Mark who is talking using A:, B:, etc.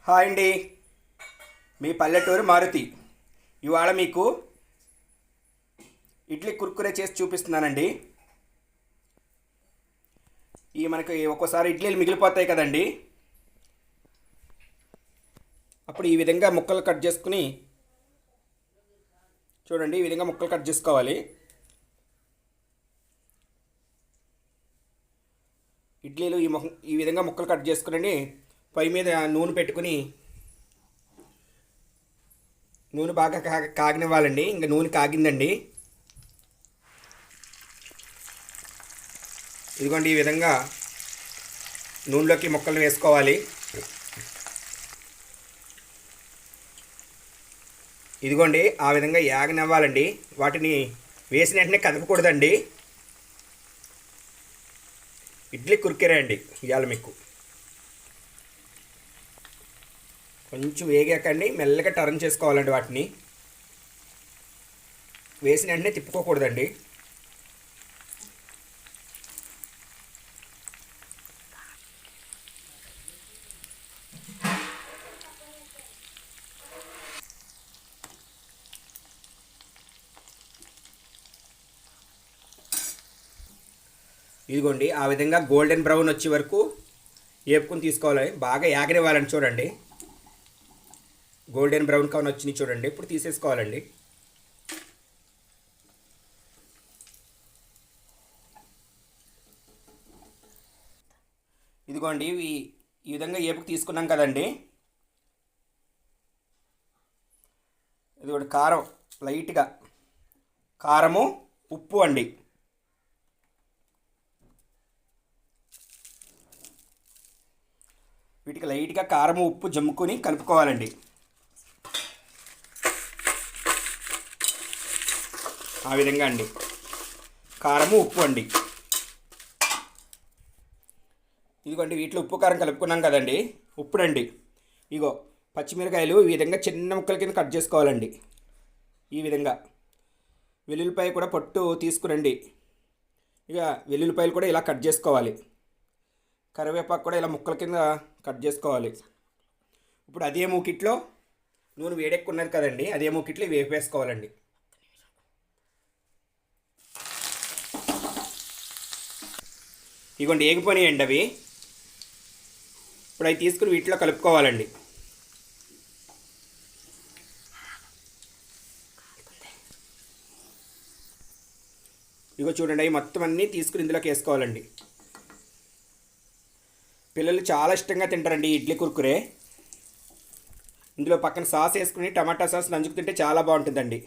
A: Hi అండి. మీ పల్లెటూరు మారుతి. ఇవాళ మీకు ఇడ్లీ కుర్కురే చేసి చూపిస్తున్నానండి. మనకి ఒక్కోసారి ఇడ్లీలు మిగిలిపోతాయి కదండి. అప్పుడు ఈ విధంగా ముక్కలు కట్ చేసుకుని చూడండి. ఈ విధంగా ముక్కలు కట్ చేసుకోవాలి. ఇడ్లీలు ఈ విధంగా ముక్కలు కట్ చేసుకుని పొయ్యి మీద నూనె పెట్టుకుని నూనె బాగా కాగనివ్వాలండి. ఇంకా నూనె కాగిందండి. ఇదిగోండి, ఈ విధంగా నూనెలోకి ముక్కలు వేసుకోవాలి. ఇదిగోండి, ఆ విధంగా యాగనివ్వాలండి. వాటిని వేసిన వెంటనే కదపకూడదండి. ఇడ్లీ కుర్కురే అండి ఇవాళ మీకు. కొంచెం వేగాకండి మెల్లగా టర్న్ చేసుకోవాలండి. వాటిని వేసిన వెంటనే తిప్పుకోకూడదండి. ఇదిగోండి, ఆ విధంగా గోల్డెన్ బ్రౌన్ వచ్చే వరకు వేపుకుని తీసుకోవాలి. బాగా యాగనివ్వాలని చూడండి. గోల్డెన్ బ్రౌన్ కవర్ వచ్చినాయి చూడండి. ఇప్పుడు తీసేసుకోవాలండి. ఇదిగోండి, ఈ విధంగా ఏపుకు తీసుకున్నాం కదండి. ఇదిగోండి, కారం లైట్గా, కారము ఉప్పు అండి. వీటికి లైట్గా కారము ఉప్పు జమ్ముకొని కలుపుకోవాలండి. ఆ విధంగా అండి, కారము ఉప్పు అండి. ఇదిగోండి, వీటిలో ఉప్పు కారం కలుపుకున్నాం కదండి. ఉప్పుడండి, ఇగో పచ్చిమిరకాయలు ఈ విధంగా చిన్న ముక్కల కింద కట్ చేసుకోవాలండి. ఈ విధంగా వెల్లుల్లిపాయ కూడా పొట్టు తీసుకురండి. ఇక వెల్లుల్లిపాయలు కూడా ఇలా కట్ చేసుకోవాలి. కరివేపాకు కూడా ఇలా ముక్కల కింద కట్ చేసుకోవాలి. ఇప్పుడు అదే మూకిట్లో నూనె వేడెక్కున్నది కదండి, అదే మూకిట్లో వేపేసుకోవాలండి. ఇదిగోండి, ఏగిపోయినాయండి అవి. ఇప్పుడు అవి తీసుకుని వీటిలో కలుపుకోవాలండి. ఇగో చూడండి, అవి మొత్తం అన్నీ తీసుకుని ఇందులోకి వేసుకోవాలండి. పిల్లలు చాలా ఇష్టంగా తింటారండి ఇడ్లీ కుర్కురే. ఇందులో పక్కన సాస్ వేసుకుని టమాటా సాస్ నంచుకు తింటే చాలా బాగుంటుందండి.